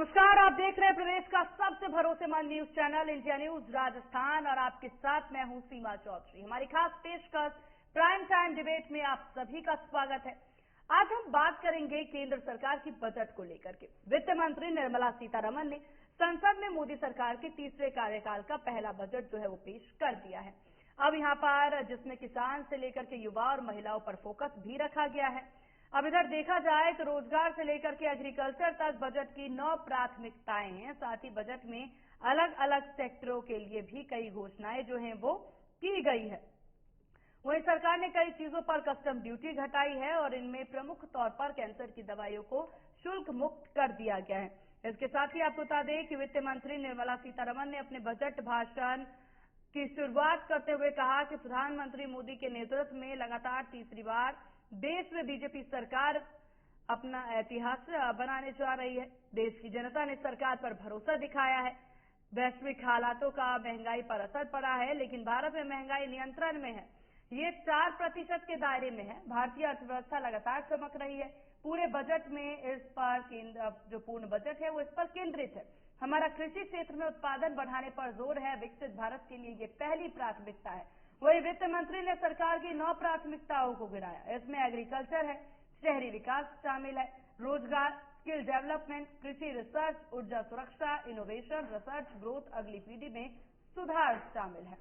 नमस्कार, आप देख रहे हैं प्रदेश का सबसे भरोसेमंद news channel India news Rajasthan और आपके साथ मैं हूं सीमा चौधरी। हमारी खास पेशकश प्राइम टाइम डिबेट में आप सभी का स्वागत है। आज हम बात करेंगे केंद्र सरकार की बजट को लेकर के। वित्त मंत्री निर्मला सीतारमण ने संसद में मोदी सरकार के तीसरे कार्यकाल का पहला बजट जो है वो पेश कर दिया है। अब यहाँ पर जिसमें किसान से लेकर के युवा और महिलाओं पर फोकस भी रखा गया है। अब इधर देखा जाए तो रोजगार से लेकर के एग्रीकल्चर तक बजट की 9 प्राथमिकताएं हैं। साथ ही बजट में अलग अलग सेक्टरों के लिए भी कई घोषणाएं जो हैं वो की गई है। वहीं सरकार ने कई चीजों पर कस्टम ड्यूटी घटाई है और इनमें प्रमुख तौर पर कैंसर की दवाइयों को शुल्क मुक्त कर दिया गया है। इसके साथ ही आपको बता दें कि वित्त मंत्री निर्मला सीतारमण ने अपने बजट भाषण की शुरुआत करते हुए कहा कि प्रधानमंत्री मोदी के नेतृत्व में लगातार तीसरी बार देश में बीजेपी सरकार अपना इतिहास बनाने जा रही है। देश की जनता ने सरकार पर भरोसा दिखाया है। वैश्विक हालातों का महंगाई पर असर पड़ा है, लेकिन भारत में महंगाई नियंत्रण में है। ये 4% के दायरे में है। भारतीय अर्थव्यवस्था लगातार चमक रही है। पूरे बजट में इस पर जो पूर्ण बजट है वो इस पर केंद्रित है। हमारा कृषि क्षेत्र में उत्पादन बढ़ाने पर जोर है। विकसित भारत के लिए ये पहली प्राथमिकता है। वही वित्त मंत्री ने सरकार की 9 प्राथमिकताओं को गिनाया। इसमें एग्रीकल्चर है, शहरी विकास शामिल है, रोजगार, स्किल डेवलपमेंट, कृषि रिसर्च, ऊर्जा सुरक्षा, इनोवेशन, रिसर्च ग्रोथ, अगली पीढ़ी में सुधार शामिल है।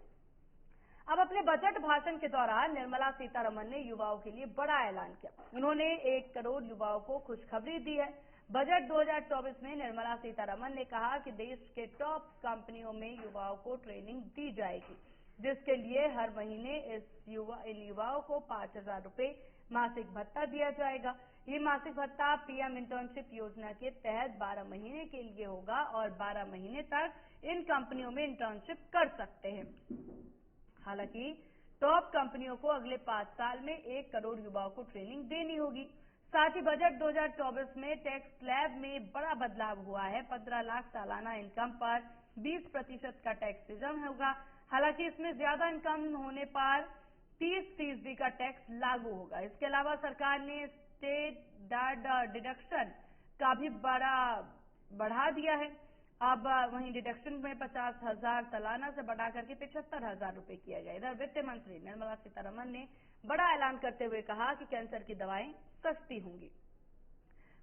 अब अपने बजट भाषण के दौरान निर्मला सीतारमण ने युवाओं के लिए बड़ा ऐलान किया। उन्होंने 1 करोड़ युवाओं को खुशखबरी दी है। बजट 2024 में निर्मला सीतारमण ने कहा कि देश के टॉप कंपनियों में युवाओं को ट्रेनिंग दी जाएगी, जिसके लिए हर महीने इन युवाओं को 5,000 रुपए मासिक भत्ता दिया जाएगा। ये मासिक भत्ता पीएम इंटर्नशिप योजना के तहत 12 महीने के लिए होगा और 12 महीने तक इन कंपनियों में इंटर्नशिप कर सकते हैं। हालांकि टॉप कंपनियों को अगले 5 साल में 1 करोड़ युवाओं को ट्रेनिंग देनी होगी। साथ ही बजट 2024 में टैक्स स्लैब में बड़ा बदलाव हुआ है। 15 लाख सालाना इनकम पर 20% का टैक्सेशन होगा। हालांकि इसमें ज्यादा इनकम होने पर 30% का टैक्स लागू होगा। इसके अलावा सरकार ने स्टेट डिडक्शन का भी बढ़ा दिया है। अब वहीं डिडक्शन में 50,000 सालाना से बढ़ा करके 75,000 रुपए किया गया। इधर वित्त मंत्री निर्मला सीतारमण ने बड़ा ऐलान करते हुए कहा कि कैंसर की दवाएं सस्ती होंगी।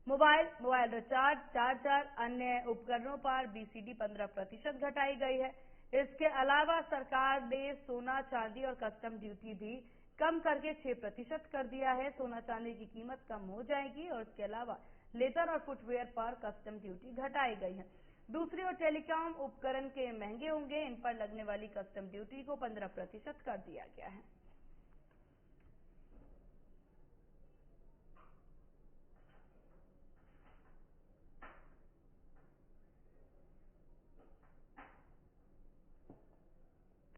मोबाइल रिचार्ज, चार्जर, अन्य उपकरणों पर बीसीडी 15% घटाई गई है। इसके अलावा सरकार ने सोना, चांदी और कस्टम ड्यूटी भी कम करके 6% कर दिया है। सोना चांदी की कीमत कम हो जाएगी और इसके अलावा लेदर और फुटवेयर पर कस्टम ड्यूटी घटाई गई है। दूसरी ओर टेलीकॉम उपकरण के महंगे होंगे। इन पर लगने वाली कस्टम ड्यूटी को 15% कर दिया गया है।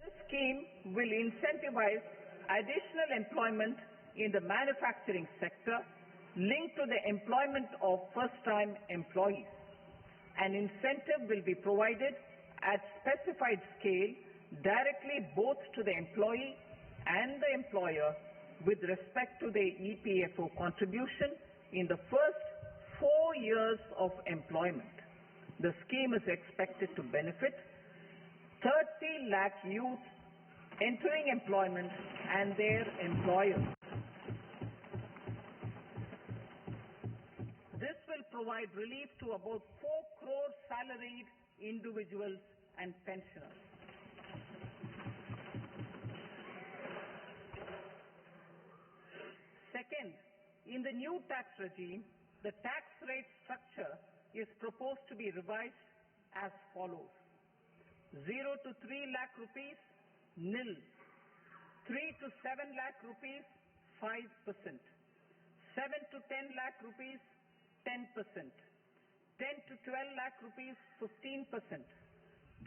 This scheme will incentivize additional employment in the manufacturing sector linked to the employment of first-time employees. An incentive will be provided at specified scale directly both to the employee and the employer with respect to the EPFO contribution in the first 4 years of employment. The scheme is expected to benefit 30 lakh youth entering employment and their employers. This will provide relief to about 4 crore salaried individuals and pensioners. Second, in the new tax regime, the tax rate structure is proposed to be revised as follows. 0 to 3 lakh rupees, nil. 3 to 7 lakh rupees, 5%. 7 to 10 lakh rupees, 10%. 10 to 12 lakh rupees, 15%.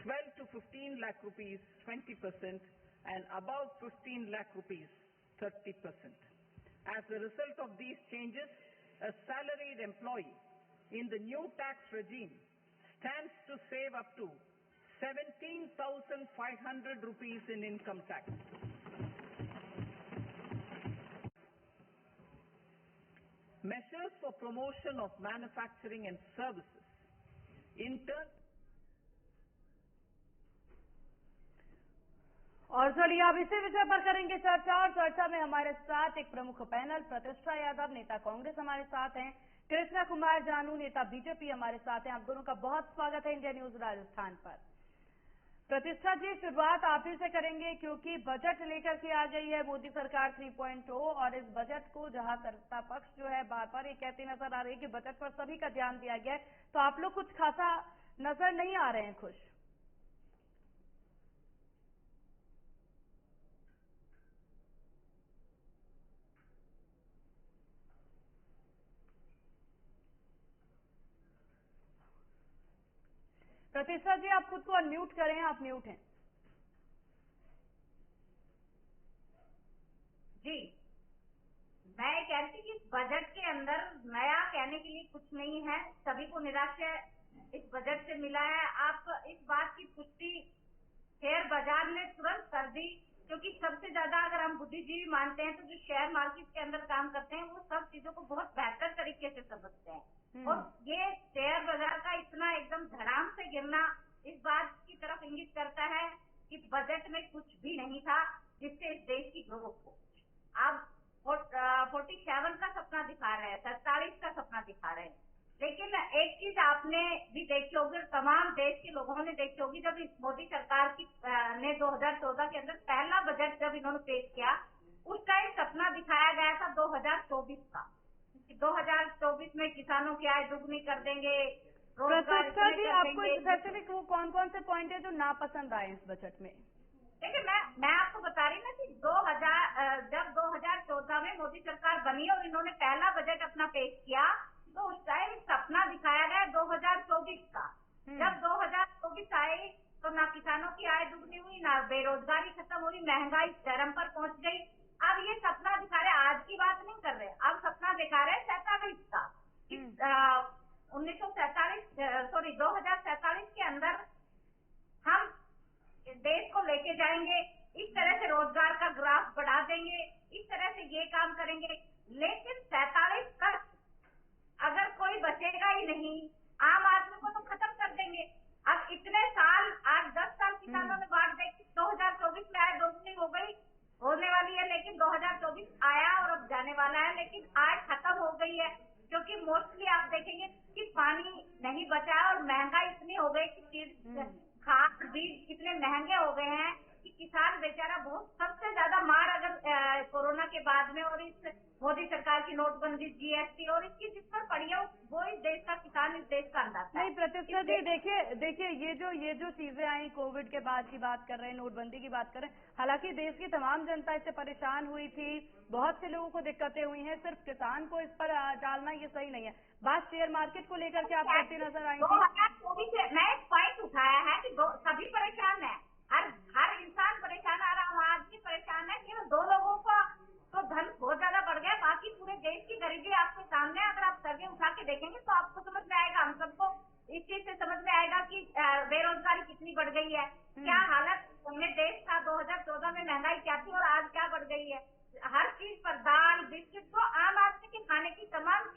12 to 15 lakh rupees, 20%. And above 15 lakh rupees, 30%. As a result of these changes, a salaried employee in the new tax regime stands to save up to 17,500 rupees in income tax. Measures for promotion of manufacturing and services. In turn, और चलिए अब इसी विषय पर करेंगे चर्चा, और चर्चा में हमारे साथ एक प्रमुख पैनल, प्रतिष्ठा यादव नेता कांग्रेस हमारे साथ हैं, कृष्णा कुमार जानू नेता बीजेपी हमारे साथ हैं। आप दोनों का बहुत स्वागत है इंडिया न्यूज राजस्थान पर। प्रतिष्ठा जी, शुरुआत आप ही से करेंगे क्योंकि बजट लेकर के आ गई है मोदी सरकार 3.0, और इस बजट को जहां सत्ता पक्ष जो है बार बार ये कहती नजर आ रही है कि बजट पर सभी का ध्यान दिया गया है, तो आप लोग कुछ खासा नजर नहीं आ रहे हैं खुश। प्रतिष्ठा जी, आप खुद को अनम्यूट करें, आप म्यूट हैं। जी, मैं कहती कि इस बजट के अंदर नया कहने के लिए कुछ नहीं है, सभी को निराशा इस बजट से मिला है। आप इस बात की पुष्टि शेयर बाजार ने तुरंत कर दी, क्योंकि सबसे ज्यादा अगर हम बुद्धिजीवी मानते हैं तो जो शेयर मार्केट के अंदर काम करते हैं वो सब चीजों को बहुत बेहतर तरीके से समझते हैं। और ये शेयर बाजार का इतना एकदम धड़ाम से गिरना इस बात की तरफ इंगित करता है कि बजट में कुछ भी नहीं था जिससे इस देश की ग्रोथ हो। अब 47 का सपना दिखा रहे हैं, 47 का सपना दिखा रहे हैं, लेकिन एक चीज आपने भी देखी होगी, तमाम देश के लोगों ने देखी होगी, जब इस मोदी सरकार की ने 2014 के अंदर पहला बजट जब इन्होंने पेश किया, उस टाइम सपना दिखाया गया था 2024 का। 2024 में किसानों की आय दुगनी कर देंगे, रोजगार प्रतिष्ठा जी, कर आपको देंगे। स्पेसिफिक वो कौन कौन से पॉइंट है जो नापसंद आए इस बजट में? देखिए, मैं आपको बता रही ना कि जब 2014 में मोदी सरकार बनी और इन्होंने पहला बजट अपना पेश किया, तो उस टाइम सपना दिखाया गया 2024 का। जब 2024 आई तो ना किसानों की आय दुगनी हुई, ना बेरोजगारी खत्म हुई, महंगाई चरम पर पहुंच गई। अब ये सपना दिखा रहे, आज की बात नहीं कर रहे, अब सपना दिखा रहे 47 का। 2047 के अंदर हम देश को लेके जाएंगे, इस तरह से रोजगार का ग्राफ बढ़ा देंगे, इस तरह से ये काम करेंगे। लेकिन 47 तक अगर कोई बचेगा ही नहीं, आम आदमी को तो खत्म कर देंगे। अब इतने साल, 8-10 साल किसानों ने बात देखी, 2024 में आय दोगुनी हो गई, होने वाली है, लेकिन 2024 आया और अब जाने वाला है, लेकिन आय खत्म हो गई है, क्योंकि मोस्टली आप देखेंगे कि पानी नहीं बचा और महंगाई इतनी हो गई कि चीज खाद बीज इतने महंगे हो गए हैं कि किसान बेचारा बहुत सबसे ज्यादा मार अगर कोरोना के बाद में और इस मोदी सरकार की नोटबंदी, जीएसटी और इसकी जिस पर पड़ी है वो इस देश का किसान, इस देश का अन्नदाता है। नहीं प्रतिष्ठा जी, देखिए ये जो चीजें आई कोविड के बाद की बात कर रहे हैं, नोटबंदी की बात कर रहे हैं, हालांकि देश की तमाम जनता इससे परेशान हुई थी, बहुत से लोगों को दिक्कतें हुई हैं, सिर्फ किसान को इस पर डालना ये सही नहीं है। बात शेयर मार्केट को लेकर के आप करती नजर आई थी। 2024 में एक पॉइंट उठाया है कि सभी परेशान है, हर इंसान परेशान है, आम आदमी परेशान है, केवल दो लोगों को तो धन बहुत ज्यादा बढ़ गया, बाकी पूरे देश की गरीबी आपके सामने है। अगर आप सर्वे उठा के देखेंगे तो आपको समझ में आएगा, हम सबको इस चीज से समझ में आएगा कि बेरोजगारी कितनी बढ़ गई है, क्या हालत में देश था 2014 में, महंगाई क्या थी और आज क्या बढ़ गई है। हर चीज पर, दाल बिस्किट, तो आम आदमी के खाने की तमाम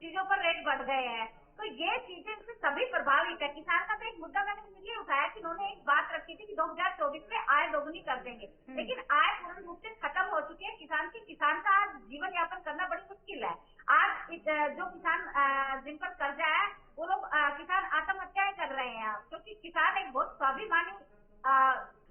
चीजों पर रेट बढ़ गए हैं। तो ये चीजें इससे सभी प्रभावित है। किसान का तो एक मुद्दा मैंने इसलिए उठाया कि उन्होंने एक बात रखी थी कि 2024 में आय दोगुनी कर देंगे, लेकिन आय पूर्ण रूप से खत्म हो चुकी है किसान का आज जीवन यापन करना बड़ी मुश्किल है। आज जो किसान जिन पर कर्जा है वो लोग किसान आत्महत्याएं कर रहे हैं, क्योंकि किसान एक बहुत स्वाभिमानी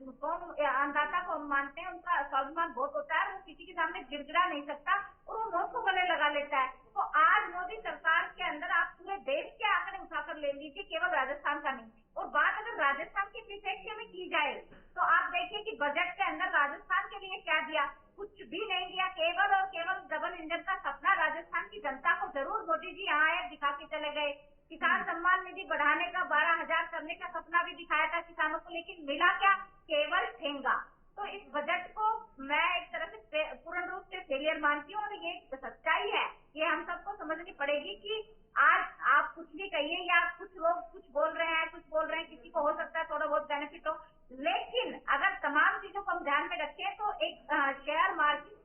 अन्नदाता को हम मानते हैं, उनका स्वाभिमान बहुत होता है, वो किसी के सामने गिड़गिड़ा नहीं सकता और वो मौत को गले लगा लेता है। तो आज मोदी सरकार के अंदर आप पूरे देश के आंकड़े उठाकर ले लीजिए, केवल राजस्थान का नहीं। और बात अगर राजस्थान के परिप्रेक्ष्य में की जाए तो आप देखिए कि बजट के अंदर राजस्थान के लिए क्या दिया, कुछ भी नहीं दिया। केवल और केवल डबल इंजन का सपना राजस्थान की जनता को जरूर मोदी जी यहाँ आए, दिखा के चले गए। किसान सम्मान निधि बढ़ाने का 12,000 करने का सपना भी दिखाया था किसानों को, लेकिन मिला क्या, केवल ठेंगा। तो इस बजट को मैं एक तरह से पूर्ण रूप से फेलियर मानती हूँ और ये सच्चाई है, ये हम सबको समझनी पड़ेगी कि आज आप कुछ भी कहिए या कुछ लोग कुछ बोल रहे हैं, किसी को हो सकता है थोड़ा बहुत बेनिफिट हो, लेकिन अगर तमाम चीजों को हम ध्यान में रखें तो एक शेयर मार्केट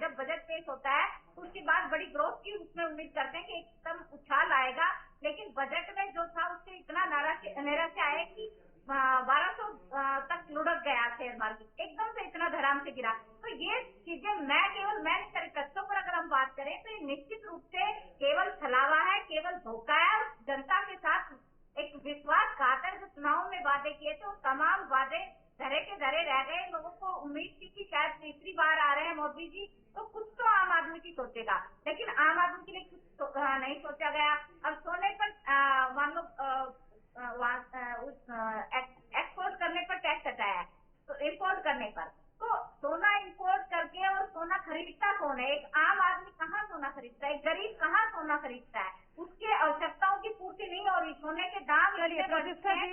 जब बजट पेश होता है तो उसके बाद बड़ी ग्रोथ की उसमें उम्मीद करते हैं कि एकदम उछाल आएगा, लेकिन बजट में जो था उससे इतना नैराश्य आया कि 1200 तक लुढ़क गया शेयर मार्केट, एकदम से इतना धड़ाम से गिरा। तो ये चीजें मैं नहीं कर तथ्यों पर अगर हम बात करें तो ये निश्चित रूप से केवल छलावा है, केवल धोखा है। जनता के साथ एक विश्वासघात जो चुनाव में वादे किए थे वो तमाम वादे धरे के धरे रह गए। लोगों को उम्मीद थी कि शायद तीसरी बार आ रहे हैं मोदी जी तो कुछ तो आम आदमी की सोचेगा, लेकिन आम आदमी के लिए कुछ नहीं सोचा गया। अब सोने पर मान लो एक्सपोर्ट करने पर टैक्स हटाया है, तो इम्पोर्ट करने पर, तो सोना इम्पोर्ट करके और सोना खरीदता कौन है? एक आम आदमी कहाँ सोना खरीदता है? एक गरीब कहाँ सोना खरीदता है? उसके आवश्यकताओं की पूर्ति नहीं हो रही, सोने के दाम इतने बढ़ते हैं।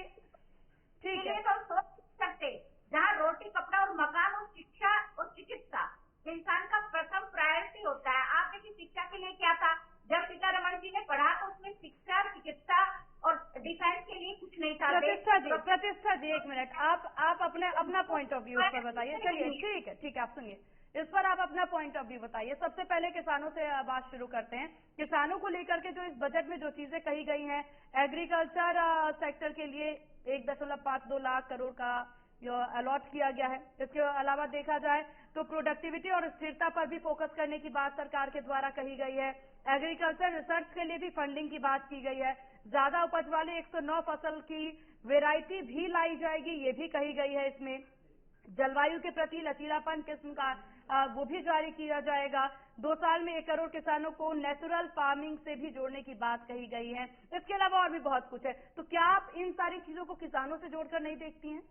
ठीक है, तो सोच सकते जहाँ रोटी कपड़ा और मकान और शिक्षा और चिकित्सा इंसान का प्रथम प्रायोरिटी होता है। आप देखिए शिक्षा के लिए क्या था, जब सीतारमण जी ने पढ़ा तो उसमें शिक्षा, चिकित्सा और डिफेंस के लिए कुछ नहीं था। प्रतिष्ठा जी एक मिनट, आप अपना पॉइंट ऑफ व्यू इस पर बताइए। चलिए ठीक है, आप सुनिए, इस पर आप अपना पॉइंट ऑफ व्यू बताइए। सबसे पहले किसानों से बात शुरू करते हैं। किसानों को लेकर के जो इस बजट में जो चीजें कही गई हैं, एग्रीकल्चर सेक्टर के लिए 1.52 लाख करोड़ का जो अलॉट किया गया है। इसके अलावा देखा जाए तो प्रोडक्टिविटी और स्थिरता पर भी फोकस करने की बात सरकार के द्वारा कही गई है। एग्रीकल्चर रिसर्च के लिए भी फंडिंग की बात की गई है। ज्यादा उपज वाली 109 फसल की वेराइटी भी लाई जाएगी, ये भी कही गई है। इसमें जलवायु के प्रति लचीलापन किस्म का वो भी जारी किया जाएगा। 2 साल में 1 करोड़ किसानों को नेचुरल फार्मिंग से भी जोड़ने की बात कही गई है। इसके अलावा और भी बहुत कुछ है। तो क्या आप इन सारी चीजों को किसानों से जोड़कर नहीं देखती हैं,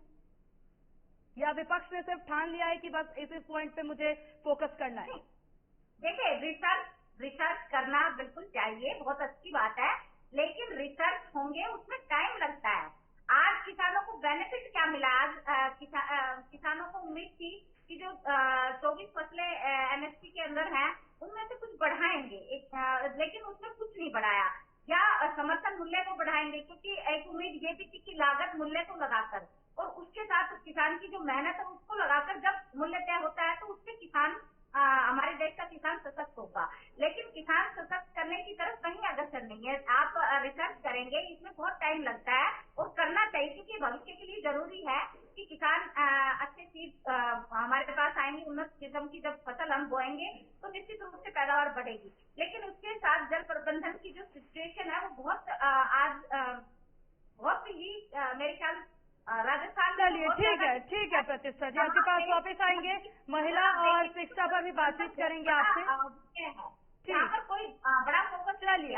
या विपक्ष ने सिर्फ ठान लिया है कि बस इस पॉइंट पे मुझे फोकस करना है? देखिए, रिसर्च करना बिल्कुल चाहिए, बहुत अच्छी बात है, लेकिन रिसर्च होंगे उसमें टाइम लगता है। आज किसानों को बेनिफिट क्या मिला? आज किसानों को उम्मीद थी कि जो 24 फसलें एमएसपी के अंदर हैं उनमें से कुछ बढ़ाएंगे, लेकिन उसमें कुछ नहीं बढ़ाया। या समर्थन मूल्य को बढ़ाएंगे, क्योंकि एक उम्मीद ये भी थी कि लागत मूल्य को लगाकर और उसके साथ किसान की जो मेहनत है उसको लगाकर जब मूल्य तय होता है तो उससे किसान हमारे देश का किसान सशक्त होगा। लेकिन किसान सशक्त करने की तरफ कहीं अग्रसर नहीं है। आप रिसर्च करेंगे, इसमें बहुत टाइम लगता है और करना चाहिए, क्योंकि भविष्य के लिए जरूरी है कि किसान अच्छे सीड हमारे पास आएंगे, उन्नत किस्म की जब फसल हम बोएंगे तो निश्चित रूप से पैदावार बढ़ेगी। लेकिन उसके साथ जल प्रबंधन की जो सिचुएशन है वो बहुत आज बहुत ही मेरे ख्याल राजस्थान। चलिए ठीक है प्रतिष्ठा जी, आपके पास वापस आएंगे, महिला और शिक्षा पर भी बातचीत करेंगे आपसे। ठीक, कोई बड़ा फोकस चलिए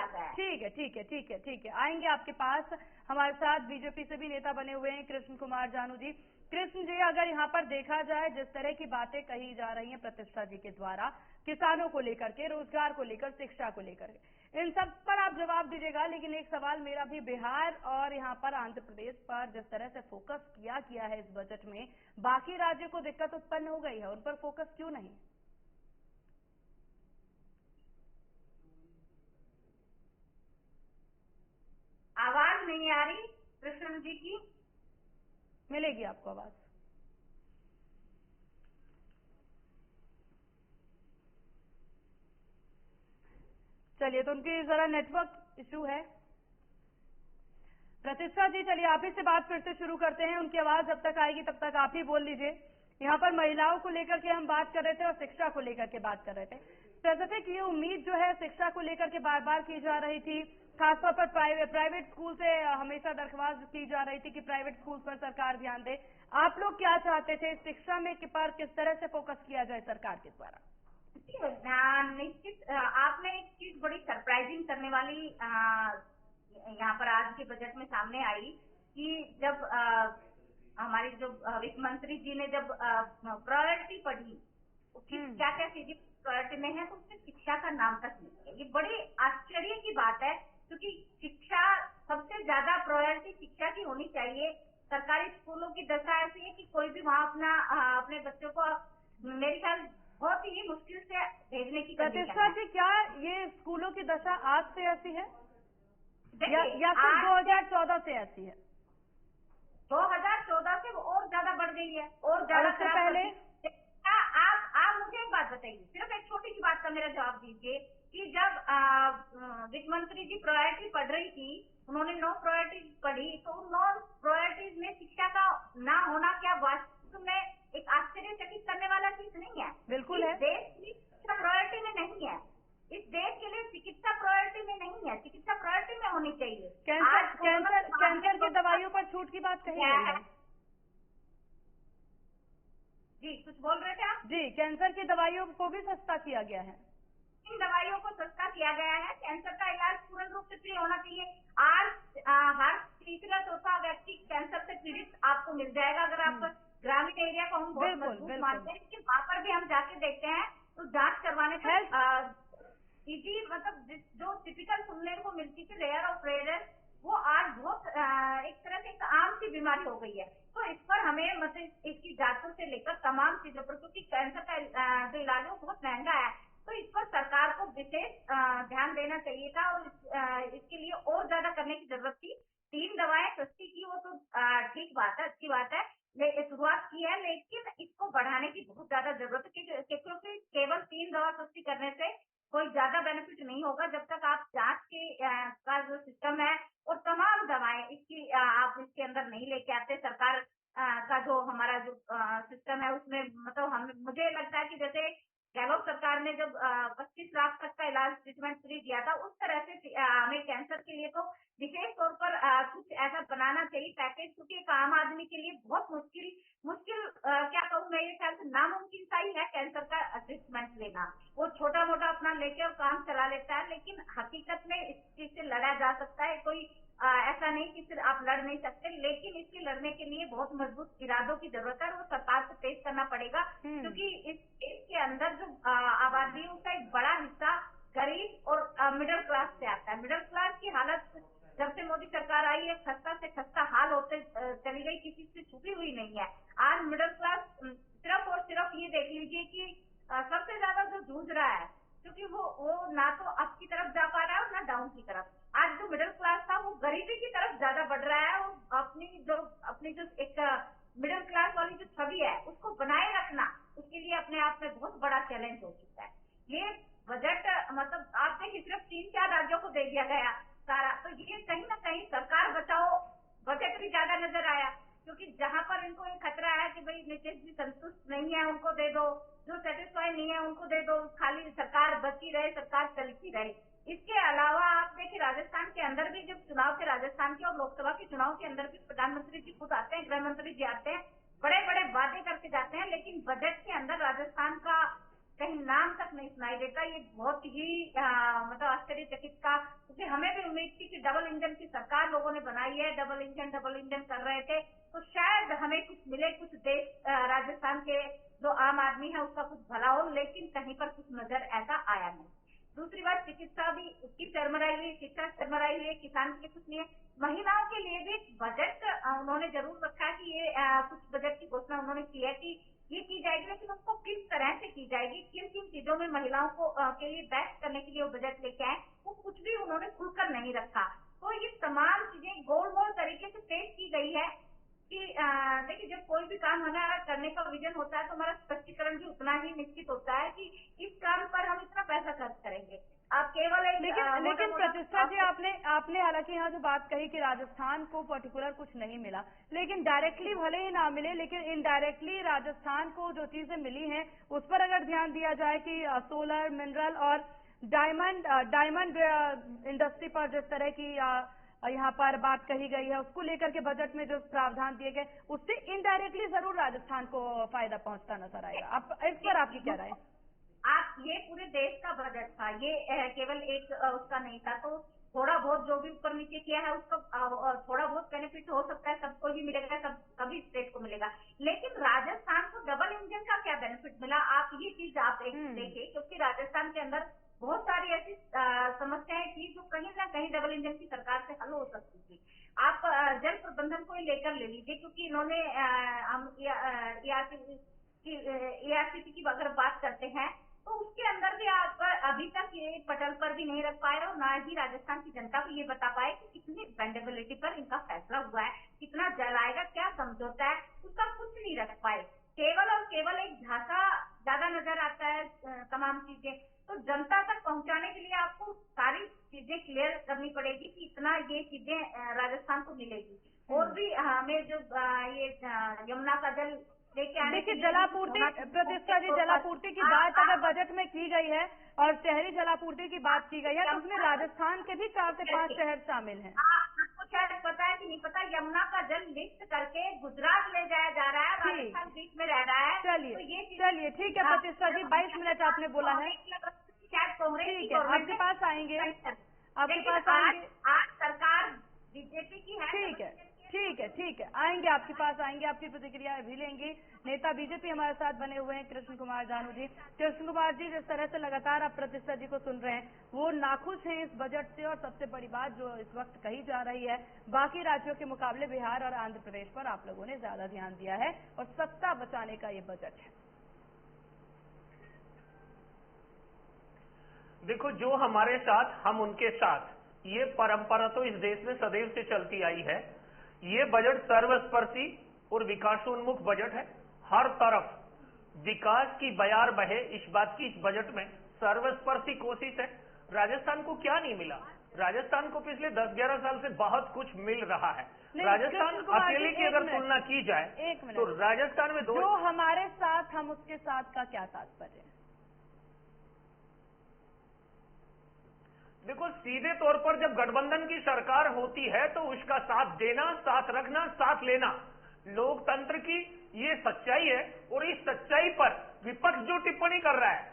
ठीक है, आएंगे आपके पास। हमारे साथ बीजेपी से भी नेता बने हुए हैं कृष्ण कुमार जानू जी। कृष्ण जी, अगर यहाँ पर देखा जाए जिस तरह की बातें कही जा रही हैं प्रतिष्ठा जी के द्वारा, किसानों को लेकर के, रोजगार को लेकर, शिक्षा को लेकर, इन सब पर आप जवाब दीजिएगा, लेकिन एक सवाल मेरा भी, बिहार और यहाँ पर आंध्र प्रदेश पर जिस तरह से फोकस किया है इस बजट में, बाकी राज्यों को दिक्कत उत्पन्न हो गई है, उन पर फोकस क्यों नहीं? आवाज नहीं आ रही कृष्ण जी की? मिलेगी आपको आवाज। चलिए, तो उनकी जरा नेटवर्क इशू है। प्रतिष्ठा जी, चलिए आप ही से बात फिर से शुरू करते हैं। उनकी आवाज जब तक आएगी तब तक आप ही बोल लीजिए। यहाँ पर महिलाओं को लेकर के हम बात कर रहे थे और शिक्षा को लेकर के बात कर रहे थे। स्पेसिफिक ये उम्मीद जो है शिक्षा को लेकर के बार बार की जा रही थी, खासतौर पर प्राइवेट स्कूल से हमेशा दरख्वास्त की जा रही थी कि प्राइवेट स्कूल पर सरकार ध्यान दे। आप लोग क्या चाहते थे, शिक्षा में पर किस तरह से फोकस किया जाए सरकार के द्वारा? निश्चित, आपने एक चीज बड़ी सरप्राइजिंग करने वाली यहाँ पर आज के बजट में सामने आई कि जब हमारी जो वित्त मंत्री जी ने जब प्रायोरिटी पढ़ी, क्या क्या चीजें प्रायोरिटी में है, तो उसमें शिक्षा का नाम तक नहीं है। ये बड़ी आश्चर्य की बात है, क्योंकि शिक्षा सबसे ज्यादा प्रायोरिटी शिक्षा की होनी चाहिए। सरकारी स्कूलों की दशा ऐसी है कि कोई भी वहाँ अपने बच्चों को मेरे ख्याल बहुत ही मुश्किल से भेजने की। प्रतिष्ठा जी, क्या ये स्कूलों की दशा आज से ऐसी है या फिर 2014 से ऐसी है? 2014 से वो और ज्यादा बढ़ गई है, और ज्यादा। उससे पहले आप मुझे एक बात बताइए, सिर्फ एक छोटी सी बात का मेरा जवाब दीजिए कि जब वित्त मंत्री जी प्रायोरिटी पढ़ रही थी, उन्होंने 9 प्रायोरिटी पढ़ी, तो 9 प्रायोरिटीज में शिक्षा का ना होना क्या वास्तव में एक आश्चर्यचकित करने वाला चीज नहीं है? बिल्कुल है। देश की शिक्षा प्रायोरिटी में नहीं है, इस देश के लिए चिकित्सा प्रायोरिटी में नहीं है, चिकित्सा प्रायोरिटी में होनी चाहिए। कैंसर की दवाइयों पर छूट की बात कही गई है। जी कुछ बोल रहे थे आप? जी, कैंसर की दवाइयों को भी सस्ता किया गया है। इन दवाइयों को सस्ता किया गया है। कैंसर का इलाज पूर्ण रूप से फ्री होना चाहिए। आज हर तीसरा चौथा व्यक्ति कैंसर से पीड़ित आपको मिल जाएगा, अगर आप ग्रामीण एरिया को हम बहुत मजबूत मानते हैं, लेकिन वहाँ पर भी हम जाके देखते हैं तो जांच करवाने पर इजी मतलब जो टिपिकल सुनने को मिलती थी रेयर और रेयर, वो आज बहुत एक तरह से एक आम सी बीमारी हो गई है। तो इस पर हमें मतलब इसकी जांचों से लेकर तमाम चीजों पर, क्योंकि कैंसर का जो इलाज है वो बहुत महंगा है, तो इस पर सरकार को विशेष ध्यान देना चाहिए था और इसके लिए और ज्यादा करने की जरूरत थी। 3 दवाएं सस्ती की वो तो ठीक बात है, अच्छी बात है, शुरुआत की है, लेकिन इसको बढ़ाने की बहुत ज्यादा जरूरत है, क्योंकि केवल 3 दवा सस्ती करने से कोई ज्यादा बेनिफिट नहीं होगा जब तक आप जांच के का जो सिस्टम है और तमाम दवाएं इसकी आप इसके अंदर नहीं लेके आते। सरकार का जो हमारा जो सिस्टम है उसमें मतलब हम मुझे लगता है कि जैसे गहलोत सरकार ने जब 25 लाख तक का इलाज ट्रीटमेंट फ्री दिया था, उस तरह से हमें कैंसर के लिए तो विशेष तौर पर कुछ ऐसा बनाना चाहिए पैकेज, क्योंकि एक आम आदमी के लिए बहुत मुश्किल क्या कहूँ मैं, ये ख्याल से नामुमकिन सा ही है कैंसर का ट्रीटमेंट लेना। वो छोटा मोटा अपना लेके और काम चला लेता है, लेकिन हकीकत में इस चीज से लड़ा जा सकता है। कोई ऐसा नहीं कि सिर्फ आप लड़ नहीं सकते, लेकिन इसके लड़ने के लिए बहुत मजबूत इरादों की जरूरत है और वो सरकार को पेश करना पड़ेगा, क्योंकि इस देश के अंदर जो आबादी है उसका एक बड़ा हिस्सा गरीब और मिडिल क्लास से आता है। मिडिल क्लास की हालत जब से मोदी सरकार आई है खस्ता से खस्ता हाल होते चली गई, किसी से छुपी हुई नहीं है। आज मिडिल क्लास सिर्फ और सिर्फ ये देख लीजिए कि सबसे ज्यादा जो जूझ रहा है, क्योंकि वो ना तो अप की तरफ जा पा रहा है और ना डाउन की तरफ। आज जो मिडिल क्लास था वो गरीबी की तरफ ज्यादा बढ़ रहा है और अपनी जो एक मिडिल क्लास वाली जो छवि है उसको बनाए रखना उसके लिए अपने आप में बहुत बड़ा चैलेंज हो चुका है। ये बजट मतलब आप देखिए सिर्फ 3-4 राज्यों को दे दिया गया सारा, तो ये कहीं ना कहीं सरकार बचाओ बजट भी ज्यादा नजर आया, क्योंकि जहां पर इनको ये खतरा है कि भाई नीतीश जी संतुष्ट नहीं है उनको दे दो, जो सेटिस्फाई नहीं है उनको दे दो, खाली सरकार बची रहे, सरकार चलती रहे। इसके अलावा आप देखिए राजस्थान के अंदर भी जब चुनाव के राजस्थान के और लोकसभा के चुनाव के अंदर भी प्रधानमंत्री जी खुद आते हैं, गृह मंत्री जी आते हैं, बड़े बड़े वादे करके जाते हैं, लेकिन बजट के अंदर राजस्थान का कहीं नाम तक नहीं सुनाई देता। ये बहुत ही मतलब आश्चर्यचकित का, क्योंकि हमें भी उम्मीद थी कि डबल इंजन की सरकार लोगों ने बनाई है, डबल इंजन कर रहे थे, तो शायद हमें कुछ मिले, कुछ देश राजस्थान के जो आम आदमी है उसका कुछ भला हो, लेकिन कहीं पर कुछ नजर ऐसा आया नहीं। दूसरी बात, चिकित्सा भी उसकी चरमराई हुई, शिक्षा चरमराई हुई, किसान के लिए कुछ नहीं है। महिलाओं के लिए भी बजट उन्होंने जरूर रखा है कि ये कुछ बजट की घोषणा उन्होंने की है कि ये की जाएगी, लेकिन उसको किस तरह से की जाएगी, किन किन चीजों में महिलाओं को के लिए बेस्ट करने के लिए वो बजट लेके आए, वो कुछ भी उन्होंने खुलकर नहीं रखा। तो ये तमाम चीजें गोल मोल तरीके से पेश की गई है कि देखिए जब कोई भी काम हमारा करने का विजन होता है तो हमारा स्पष्टीकरण भी उतना ही निश्चित होता है कि इस काम पर हम इतना पैसा खर्च करेंगे। आप केवल एक लेकिन प्रतिष्ठा जी आपने हालांकि यहाँ जो बात कही कि राजस्थान को पर्टिकुलर कुछ नहीं मिला, लेकिन डायरेक्टली भले ही ना मिले लेकिन इनडायरेक्टली राजस्थान को जो चीजें मिली हैं उस पर अगर ध्यान दिया जाए कि सोलर, मिनरल और डायमंड इंडस्ट्री पर जिस तरह की यहाँ पर बात कही गई है उसको लेकर के बजट में जो प्रावधान दिए गए उससे इनडायरेक्टली जरूर राजस्थान को फायदा पहुंचता नजर आएगा। आप इस पर आपकी क्या राय? आप ये पूरे देश का बजट था, ये केवल एक उसका नहीं था, तो थोड़ा बहुत जो भी ऊपर नीचे किया है उसका थोड़ा बहुत बेनिफिट हो सकता है, सबको भी मिलेगा, सभी स्टेट को मिलेगा, लेकिन राजस्थान को डबल इंजन का क्या बेनिफिट मिला? आप ये चीज आप देखिए, क्योंकि राजस्थान के अंदर बहुत सारी ऐसी समस्याएं थी जो कहीं ना कहीं डबल इंजन की सरकार से हल हो सकती थी। आप जल प्रबंधन को ही लेकर ले लीजिए, क्योंकि इन्होंने ERCP की अगर बात करते हैं तो उसके अंदर भी आप अभी तक ये पटल पर भी नहीं रख पाए और ना ही राजस्थान की जनता को ये बता पाए कि कितनी वेंडेबिलिटी पर इनका फैसला हुआ है, कितना जल आएगा, क्या समझौता है, उसका कुछ नहीं रख पाए। केवल और केवल एक झांसा ज्यादा नजर आता है तमाम चीजें। तो तो जनता तक पहुंचाने के लिए आपको सारी चीजें क्लियर करनी पड़ेगी कि इतना ये चीजें राजस्थान को मिलेगी। और भी हमें जो ये यमुना का जल लेके आने देखिए, जलापूर्ति प्रतिष्ठा जी, जलापूर्ति की बात अगर बजट में की गई है और शहरी जलापूर्ति की बात की गई है तो उसमें राजस्थान के भी 4 से 5 शहर शामिल हैं। आपको शायद पता है कि नहीं पता, यमुना का जल लिफ्ट करके गुजरात ले जाया जा रहा है, राजस्थान बीच में रह रहा है। चलिए ठीक है प्रतिष्ठा जी, 22 मिनट आपने बोला है, शायद कांग्रेस ठीक है, आपके पास आएंगे, आपके पास आएंगे। आज सरकार बीजेपी की है, ठीक है, आएंगे आपके पास, आएंगे, आपकी प्रतिक्रिया भी लेंगे। नेता बीजेपी हमारे साथ बने हुए हैं कृष्ण कुमार जानू जी। कृष्ण कुमार जी, जिस तरह से लगातार आप प्रतिष्ठा जी को सुन रहे हैं, वो नाखुश हैं इस बजट से, और सबसे बड़ी बात जो इस वक्त कही जा रही है, बाकी राज्यों के मुकाबले बिहार और आंध्र प्रदेश पर आप लोगों ने ज्यादा ध्यान दिया है और सत्ता बचाने का ये बजट है। देखो, जो हमारे साथ हम उनके साथ, ये परंपरा तो इस देश में सदैव से चलती आई है। ये बजट सर्वस्पर्शी और विकासोन्मुख बजट है। हर तरफ विकास की बयार बहे, इस बात की इस बजट में सर्वस्पर्शी कोशिश है। राजस्थान को क्या नहीं मिला? राजस्थान को पिछले 10-11 साल से बहुत कुछ मिल रहा है। राजस्थान अकेले की अगर तुलना की जाए तो राजस्थान में जो हमारे साथ, हम उसके साथ का क्या तात्पर्य है? देखो, सीधे तौर पर जब गठबंधन की सरकार होती है तो उसका साथ देना, साथ रखना, साथ लेना लोकतंत्र की ये सच्चाई है। और इस सच्चाई पर विपक्ष जो टिप्पणी कर रहा है,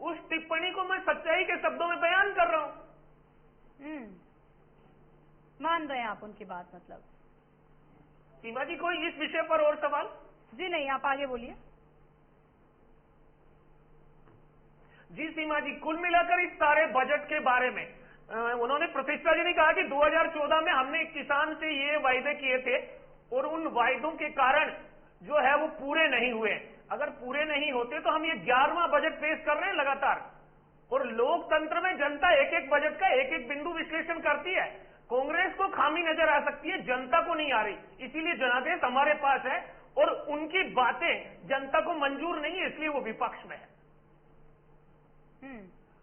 उस टिप्पणी को मैं सच्चाई के शब्दों में बयान कर रहा हूं। मान रहे हैं आप उनकी बात? मतलब सीमा जी, कोई इस विषय पर और सवाल? जी नहीं, आप आगे बोलिए। जी सीमा जी, कुल मिलाकर इस सारे बजट के बारे में उन्होंने, प्रतिष्ठा जी ने कहा कि 2014 में हमने किसान से ये वायदे किए थे और उन वायदों के कारण जो है वो पूरे नहीं हुए। अगर पूरे नहीं होते तो हम ये 11वां बजट पेश कर रहे हैं लगातार। और लोकतंत्र में जनता एक एक बजट का एक एक बिंदु विश्लेषण करती है। कांग्रेस को खामी नजर आ सकती है, जनता को नहीं आ रही, इसीलिए जनादेश हमारे पास है और उनकी बातें जनता को मंजूर नहीं है, इसलिए वो विपक्ष में है।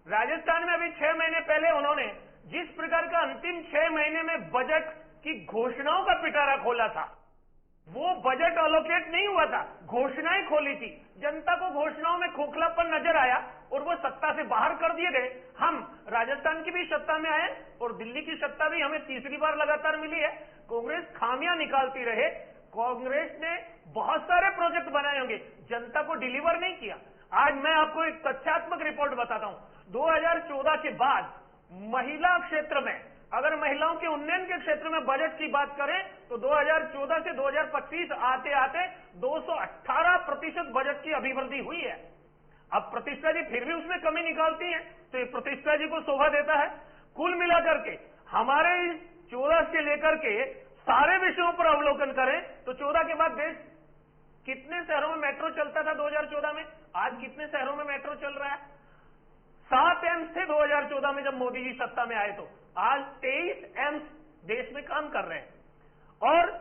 राजस्थान में अभी 6 महीने पहले उन्होंने जिस प्रकार का अंतिम 6 महीने में बजट की घोषणाओं का पिटारा खोला था, वो बजट अलोकेट नहीं हुआ था, घोषणाएं खोली थी। जनता को घोषणाओं में खोखलापन नजर आया और वो सत्ता से बाहर कर दिए गए। हम राजस्थान की भी सत्ता में आए और दिल्ली की सत्ता भी हमें तीसरी बार लगातार मिली है। कांग्रेस खामियां निकालती रहे, कांग्रेस ने बहुत सारे प्रोजेक्ट बनाए होंगे, जनता को डिलीवर नहीं किया। आज मैं आपको एक तथ्यात्मक रिपोर्ट बताता हूं। 2014 के बाद महिला क्षेत्र में, अगर महिलाओं के उन्नयन के क्षेत्र में बजट की बात करें तो 2014 से 2025 आते आते 218% बजट की अभिवृद्धि हुई है। अब प्रतिष्ठा जी फिर भी उसमें कमी निकालती हैं, तो ये प्रतिष्ठा जी को शोभा देता है। कुल मिलाकर के हमारे 14 से लेकर के सारे विषयों पर अवलोकन करें तो 14 के बाद देश कितने शहरों में मेट्रो चलता था 2014 में, आज कितने शहरों में मेट्रो चल रहा है? 7 एम्स थे 2014 में जब मोदी जी सत्ता में आए, तो आज 23 एम्स देश में काम कर रहे हैं और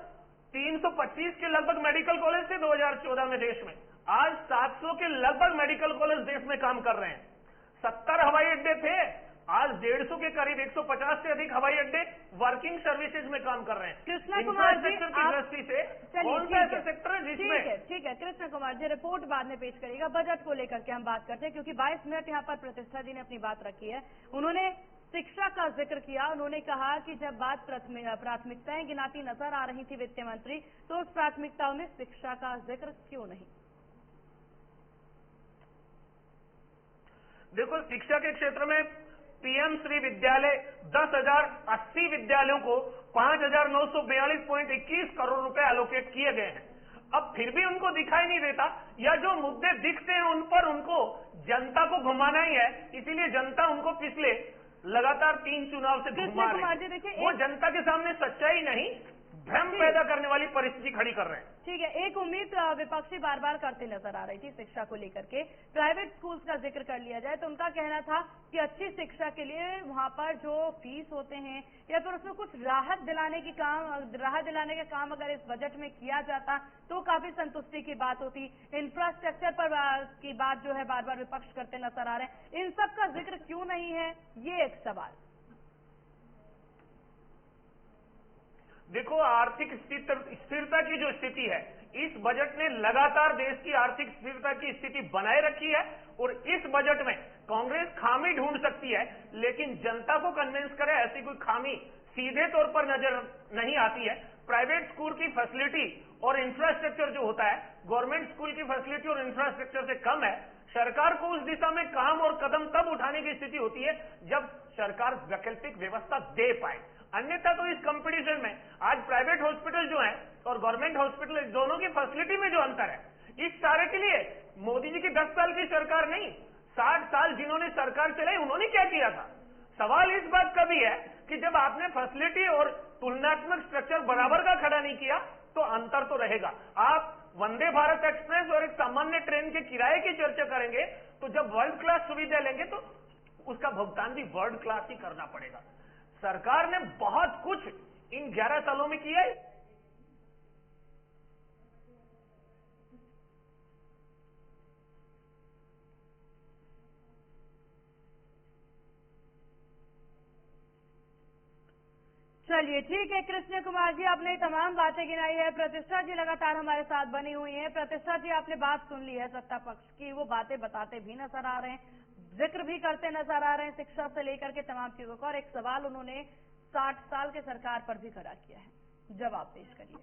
325 के लगभग मेडिकल कॉलेज थे 2014 में देश में, आज 700 के लगभग मेडिकल कॉलेज देश में काम कर रहे हैं। 70 हवाई अड्डे थे, आज 150 के करीब 150 से अधिक हवाई अड्डे वर्किंग सर्विसेज में काम कर रहे हैं। कृष्ण कुमार जी, की दृष्टि से कौन सा ऐसा सेक्टर है जिसमें? ठीक है कृष्ण कुमार जी, रिपोर्ट बाद में पेश करिएगा। बजट को लेकर के हम बात करते हैं क्योंकि 22 मिनट यहाँ पर प्रतिष्ठा जी ने अपनी बात रखी है। उन्होंने शिक्षा का जिक्र किया। उन्होंने कहा कि जब बात प्राथमिकताएं गिनाती नजर आ रही थी वित्त मंत्री, तो उस प्राथमिकताओं में शिक्षा का जिक्र क्यों नहीं? देखो, शिक्षा के क्षेत्र में पीएम श्री विद्यालय 10,080 विद्यालयों को 5,942.21 करोड़ रुपए एलोकेट किए गए हैं। अब फिर भी उनको दिखाई नहीं देता, या जो मुद्दे दिखते हैं उन पर उनको जनता को घुमाना ही है, इसीलिए जनता उनको पिछले लगातार 3 चुनाव से घुमा रही है। वो जनता के सामने सच्चाई नहीं, भ्रम पैदा करने वाली परिस्थिति खड़ी कर रहे हैं। ठीक है, एक उम्मीद विपक्षी बार बार करते नजर आ रही थी शिक्षा को लेकर के। प्राइवेट स्कूल्स का जिक्र कर लिया जाए तो उनका कहना था कि अच्छी शिक्षा के लिए वहां पर जो फीस होते हैं या फिर उसमें कुछ राहत दिलाने का काम अगर इस बजट में किया जाता तो काफी संतुष्टि की बात होती। इंफ्रास्ट्रक्चर पर की बात जो है बार बार विपक्ष करते नजर आ रहे हैं, इन सब का जिक्र क्यों नहीं है, ये एक सवाल। देखो, आर्थिक स्थिरता की जो स्थिति है, इस बजट ने लगातार देश की आर्थिक स्थिरता की स्थिति बनाए रखी है और इस बजट में कांग्रेस खामी ढूंढ सकती है, लेकिन जनता को कन्विंस करे ऐसी कोई खामी सीधे तौर पर नजर नहीं आती है। प्राइवेट स्कूल की फैसिलिटी और इंफ्रास्ट्रक्चर जो होता है, गवर्नमेंट स्कूल की फैसिलिटी और इंफ्रास्ट्रक्चर से कम है। सरकार को उस दिशा में काम और कदम तब उठाने की स्थिति होती है जब सरकार वैकल्पिक व्यवस्था दे पाए, अन्यथा तो इस कंपटीशन में आज प्राइवेट हॉस्पिटल जो हैं और गवर्नमेंट हॉस्पिटल दोनों की फैसिलिटी में जो अंतर है, इस सारे के लिए मोदी जी की 10 साल की सरकार नहीं, 60 साल जिन्होंने सरकार चलाई उन्होंने क्या किया था। सवाल इस बात का भी है कि जब आपने फैसिलिटी और तुलनात्मक स्ट्रक्चर बराबर का खड़ा नहीं किया तो अंतर तो रहेगा। आप वंदे भारत एक्सप्रेस और एक सामान्य ट्रेन के किराए की चर्चा करेंगे तो जब वर्ल्ड क्लास सुविधा लेंगे तो उसका भुगतान भी वर्ल्ड क्लास ही करना पड़ेगा। सरकार ने बहुत कुछ इन 11 सालों में किया है। चलिए ठीक है कृष्ण कुमार जी, आपने तमाम बातें गिनाई है। प्रतिष्ठा जी लगातार हमारे साथ बनी हुई हैं। प्रतिष्ठा जी, आपने बात सुन ली है सत्ता पक्ष की, वो बातें बताते भी नजर आ रहे हैं, जिक्र भी करते नजर आ रहे हैं शिक्षा से लेकर के तमाम चीजों का, और एक सवाल उन्होंने 60 साल के सरकार पर भी खड़ा किया है, जवाब पेश करिए।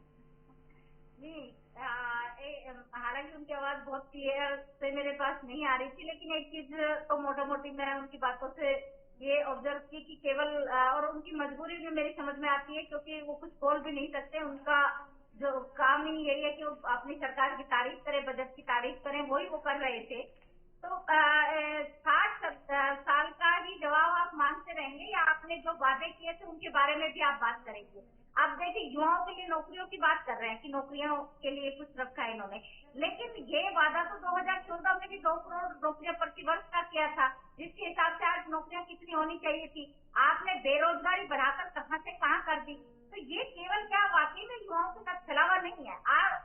हालांकि उनकी आवाज बहुत क्लियर से मेरे पास नहीं आ रही थी, लेकिन एक चीज तो मोटा मोटी मैं उनकी बातों से ये ऑब्जर्व की कि केवल और उनकी मजबूरी भी मेरी समझ में आती है, क्योंकि वो कुछ बोल भी नहीं सकते। उनका जो काम ही यही है कि वो अपनी सरकार की तारीफ करें, बजट की तारीफ करें, वही वो कर रहे थे। तो 60 साल का ही जवाब आप मांगते रहेंगे या आपने जो वादे किए थे उनके बारे में भी आप बात करेंगे? आप देखिए, युवाओं के लिए नौकरियों की बात कर रहे हैं कि नौकरियों के लिए कुछ रखा है इन्होंने, लेकिन ये वादा तो 2014 में भी 2 करोड़ नौकरियां प्रतिवर्ष का किया था, जिसके हिसाब से आज नौकरियां कितनी होनी चाहिए थी। आपने बेरोजगारी बढ़ाकर कहां से कहां कर दी। तो ये केवल क्या वाकई में युवाओं के साथ छलावा नहीं है।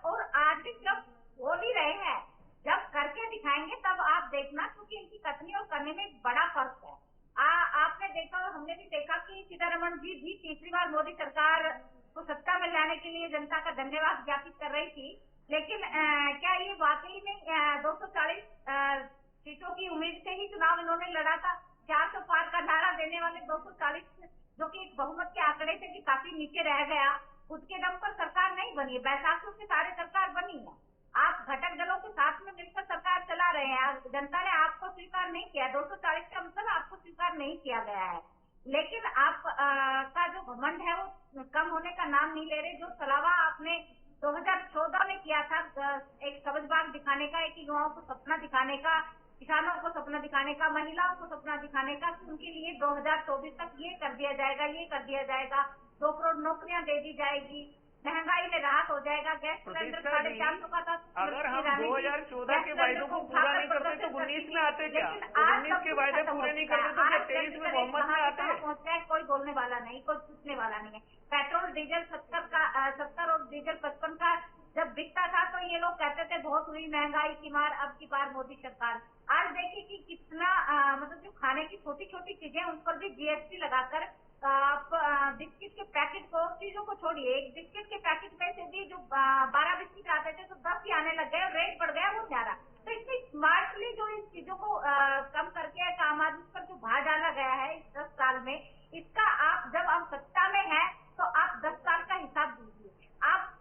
और आज भी जब बोल ही रहे हैं, जब करके दिखाएंगे तब आप देखना, क्योंकि इनकी कथनी और करने में बड़ा फर्क है। आपने देखा और हमने भी देखा कि सीतारमण जी भी तीसरी बार मोदी सरकार को सत्ता में लाने के लिए जनता का धन्यवाद ज्ञापित कर रही थी, लेकिन क्या ये वाकई में 240 सीटों की उम्मीद से ही चुनाव इन्होंने लड़ा था? 400 पार का नारा देने वाले 240, जो कि एक बहुमत के आंकड़े से भी काफी नीचे रह गया, उसके दम पर सरकार नहीं बनी है। बैसाखियों के सारे सरकार बनी है, आप घटक दलों के साथ में मिलकर सरकार चला रहे हैं। जनता ने आपको स्वीकार नहीं किया, 240 का मतलब आपको स्वीकार नहीं किया गया है, लेकिन आप का जो घमंड है वो कम होने का नाम नहीं ले रहे। जो सलावा आपने 2014 में किया था, एक सबज बाग दिखाने का, एक युवाओं को सपना दिखाने का, किसानों को सपना दिखाने का, महिलाओं को सपना दिखाने का, उनके लिए 2024 तक ये कर दिया जाएगा, ये कर दिया जाएगा, 2 करोड़ नौकरियां दे दी जाएगी, महंगाई में राहत हो जाएगा, गैस सिलेंडर 450 का था। अगर हम 2014 के वायदों को पूरा नहीं करते तो 19 में आते क्या? 19 के वायदे पूरे नहीं करते तो क्या 23 में बहुमत में आते हैं? पहुंचता है, कोई बोलने वाला नहीं, कोई पूछने वाला नहीं है। पेट्रोल डीजल 70 और डीजल 55 का जब बिकता था तो ये लोग कहते थे बहुत हुई महंगाई की मार, अब की बार मोदी सरकार। आज देखिए कि कितना मतलब जो खाने की छोटी छोटी चीजें उन पर भी जीएसटी लगाकर आप बिस्किट के पैकेट को, चीजों को छोड़िए, एक बिस्किट के पैकेट में से भी जो 12 बिस्किट आते थे तो 10 ही आने लग गए और रेट बढ़ गया वो 11। तो इतनी स्मार्टली जो इन चीजों को कम करके आम आदमी पर जो भार डाला गया है इस 10 साल में, इसका आप जब आप सत्ता में है तो आप 10 साल का हिसाब दीजिए। आप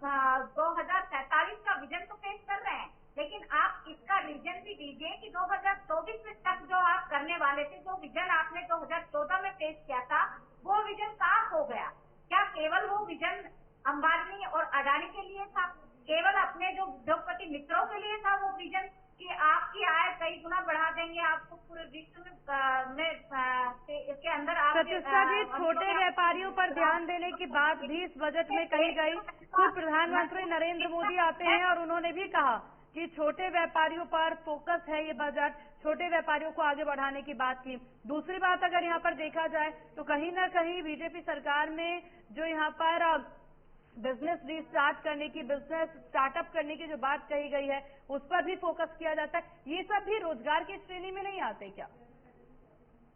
2047 का विजन तो पेश कर रहे हैं, लेकिन आप इसका रीजन भी दीजिए कि 2024 तक जो आप करने वाले थे, जो विजन आपने 2014 में पेश किया था, वो विजन कहाँ खो गया? क्या केवल वो विजन अंबानी और अडानी के लिए था? केवल अपने जो उद्योगपति मित्रों के लिए था वो विजन कि आपकी आय कई गुना बढ़ा देंगे, आपको पूरे विश्व में इसके अंदर आप प्रतिष्ठा जी, छोटे व्यापारियों पर ध्यान देने की बात भी इस बजट में कही गई। खुद प्रधानमंत्री नरेंद्र मोदी आते हैं और उन्होंने भी कहा कि छोटे व्यापारियों पर फोकस है ये बजट, छोटे व्यापारियों को आगे बढ़ाने की बात की। दूसरी बात अगर यहाँ पर देखा जाए तो कहीं ना कहीं बीजेपी सरकार में जो यहाँ पर बिजनेस रीस्टार्ट करने की, बिजनेस स्टार्टअप करने की जो बात कही गई है उस पर भी फोकस किया जाता है। ये सब भी रोजगार की श्रेणी में नहीं आते क्या?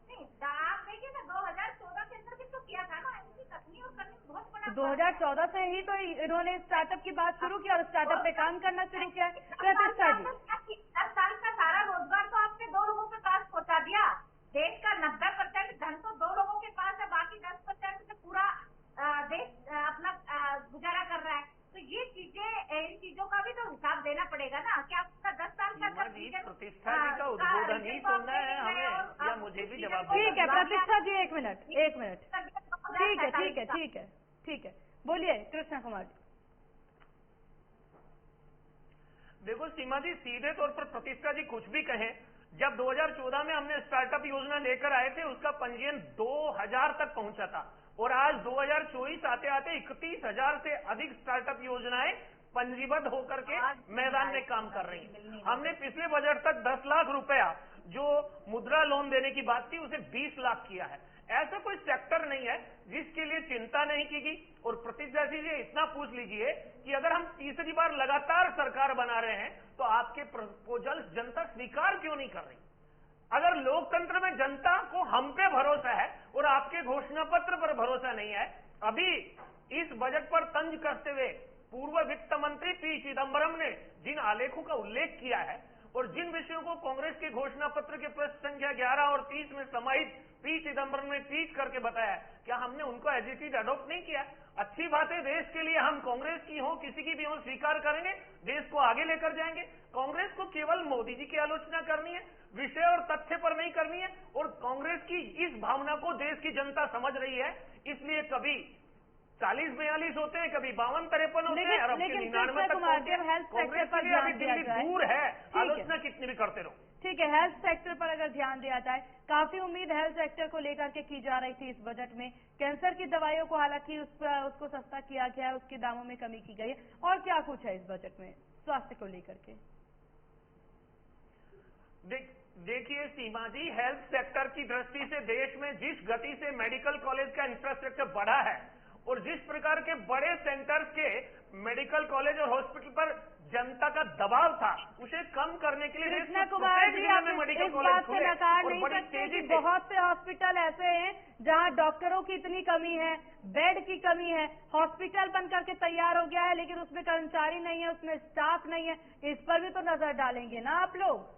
नहीं, आप देखिए ना 2014 के अंदर भी तो किया था ना, इनकी कथनी और करनी बहुत बड़ा। 2014 से ही तो इन्होंने स्टार्टअप की बात शुरू की और स्टार्टअप पे काम करना शुरू किया। प्रतिष्ठा जी, 10 साल का सारा रोजगार तो आपने 2 लोगों के पास पहुंचा दिया। देश का 90% धन तो 2 लोगों के पास है, बाकी 10% से पूरा देश अपना गुजारा कर रहा है। तो ये चीजें, इन चीजों का भी तो हिसाब देना पड़ेगा ना कि आपका 10 साल का प्रतिष्ठा जी का उद्बोधन ही सुनना है हमें या मुझे भी जवाब? ठीक है प्रतिष्ठा जी, एक मिनट। ठीक है, बोलिए कृष्णा कुमार जी। देखो सीमा जी, सीधे तौर पर प्रतिष्ठा जी कुछ भी कहें, जब 2014 में हमने स्टार्टअप योजना लेकर आए थे उसका पंजीयन 2000 तक पहुंचा था और आज 2024 आते आते 31,000 से अधिक स्टार्टअप योजनाएं पंजीबद्ध होकर के मैदान में काम कर रही हैं। हमने पिछले बजट तक 10 लाख रुपया जो मुद्रा लोन देने की बात थी उसे 20 लाख किया है। ऐसा कोई सेक्टर नहीं है जिसके लिए चिंता नहीं की गई। और प्रतिष्ठा जी इतना पूछ लीजिए कि अगर हम तीसरी बार लगातार सरकार बना रहे हैं तो आपके प्रपोजल जनता स्वीकार क्यों नहीं कर रही? अगर लोकतंत्र में जनता को हम पे भरोसा है और आपके घोषणा पत्र पर भरोसा नहीं है, अभी इस बजट पर तंज कसते हुए पूर्व वित्त मंत्री पी चिदम्बरम ने जिन आलेखों का उल्लेख किया है और जिन विषयों को कांग्रेस के घोषणा पत्र के पृष्ठ संख्या 11 और 30 में समाहित पी चिदम्बरम ने ट्वीट करके बताया, क्या हमने उनको एज इट इज अडॉप्ट नहीं किया? अच्छी बात है, देश के लिए हम कांग्रेस की हो किसी की भी हो स्वीकार करेंगे, देश को आगे लेकर जाएंगे। कांग्रेस को केवल मोदी जी की आलोचना करनी है, विषय और तथ्य पर नहीं करनी है। और कांग्रेस की इस भावना को देश की जनता समझ रही है, इसलिए कभी 40-42 होते हैं, कभी 52-53 होते हैं और अब 99 तक पहुंचे। कांग्रेस के लिए अभी दिल्ली दूर है, आलोचना कितनी भी करते रहो। ठीक है, हेल्थ सेक्टर पर अगर ध्यान दिया जाए, काफी उम्मीद हेल्थ सेक्टर को लेकर के की जा रही थी इस बजट में। कैंसर की दवाइयों को हालांकि उसको सस्ता किया गया है, उसके दामों में कमी की गई है। और क्या कुछ है इस बजट में स्वास्थ्य को लेकर के? देखिए सीमा जी, हेल्थ सेक्टर की दृष्टि से देश में जिस गति से मेडिकल कॉलेज का इंफ्रास्ट्रक्चर बढ़ा है और जिस प्रकार के बड़े सेंटर्स के मेडिकल कॉलेज और हॉस्पिटल पर जनता का दबाव था, उसे कम करने के लिए कृष्णा कुमार जी, आप इस बात से नकार नहीं सकते कि बहुत से हॉस्पिटल ऐसे हैं जहां डॉक्टरों की इतनी कमी है, बेड की कमी है, हॉस्पिटल बनकर के तैयार हो गया है लेकिन उसमें कर्मचारी नहीं है, उसमें स्टाफ नहीं है। इस पर भी तो नजर डालेंगे ना आप लोग?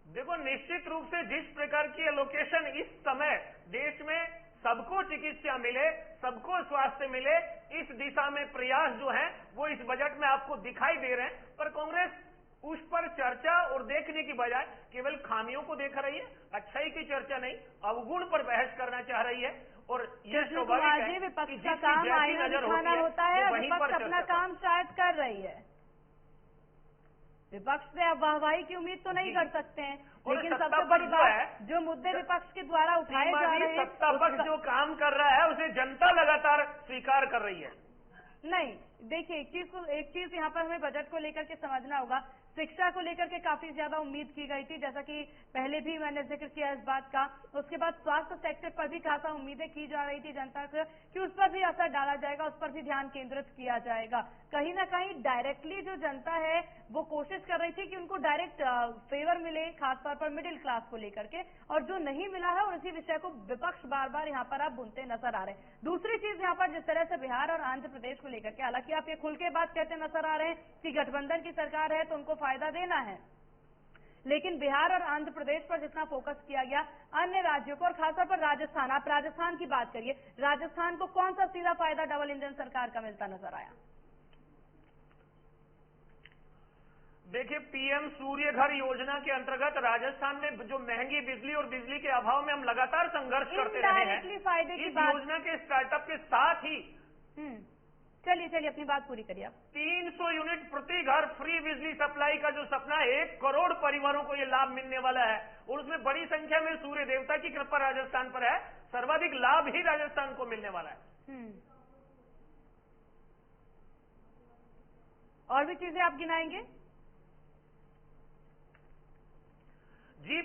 देखो, निश्चित रूप से जिस प्रकार की एलोकेशन इस समय देश में सबको चिकित्सा मिले, सबको स्वास्थ्य मिले, इस दिशा में प्रयास जो है वो इस बजट में आपको दिखाई दे रहे हैं। पर कांग्रेस उस पर चर्चा और देखने की बजाय केवल खामियों को देख रही है, अच्छाई की चर्चा नहीं, अवगुण पर बहस करना चाह रही है। और यह स्वाभाविक है, विपक्ष का काम आईना दिखाना होता है, विपक्ष अपना काम शायद कर रही है। विपक्ष से अब वाहवाही की उम्मीद तो नहीं कर सकते हैं, लेकिन सबसे बड़ी बात जो मुद्दे विपक्ष के द्वारा उठाए जा रहे हैं, सत्ता पक्ष जो काम कर रहा है उसे जनता लगातार स्वीकार कर रही है। नहीं, देखिए एक चीज यहाँ पर हमें बजट को लेकर के समझना होगा। शिक्षा को लेकर के काफी ज्यादा उम्मीद की गई थी, जैसा कि पहले भी मैंने जिक्र किया इस बात का। उसके बाद स्वास्थ्य सेक्टर पर भी खासा उम्मीदें की जा रही थी जनता से कि उस पर भी असर डाला जाएगा, उस पर भी ध्यान केंद्रित किया जाएगा। कहीं ना कहीं डायरेक्टली जो जनता है वो कोशिश कर रही थी कि उनको डायरेक्ट फेवर मिले, खासतौर पर मिडिल क्लास को लेकर के, और जो नहीं मिला है और इसी विषय को विपक्ष बार बार यहाँ पर आप बुनते नजर आ रहे हैं। दूसरी चीज यहाँ पर जिस तरह से बिहार और आंध्र प्रदेश को लेकर के, हालांकि आप ये खुल के बात कहते नजर आ रहे हैं कि गठबंधन की सरकार है तो उनको फायदा देना है, लेकिन बिहार और आंध्र प्रदेश पर जितना फोकस किया गया, अन्य राज्यों को और खासतौर पर राजस्थान, आप राजस्थान की बात करिए, राजस्थान को कौन सा सीधा फायदा डबल इंजन सरकार का मिलता नजर आया? देखिए, पीएम सूर्य घर योजना के अंतर्गत राजस्थान में जो महंगी बिजली और बिजली के अभाव में हम लगातार संघर्ष करते रहे हैं, फायदे की इस योजना के स्टार्टअप के साथ ही चलिए अपनी बात पूरी करिए आप। 300 यूनिट प्रति घर फ्री बिजली सप्लाई का जो सपना है, 1 करोड़ परिवारों को ये लाभ मिलने वाला है और उसमें बड़ी संख्या में सूर्य देवता की कृपा राजस्थान पर है। सर्वाधिक लाभ ही राजस्थान को मिलने वाला है। और भी चीजें आप गिनाएंगे? जी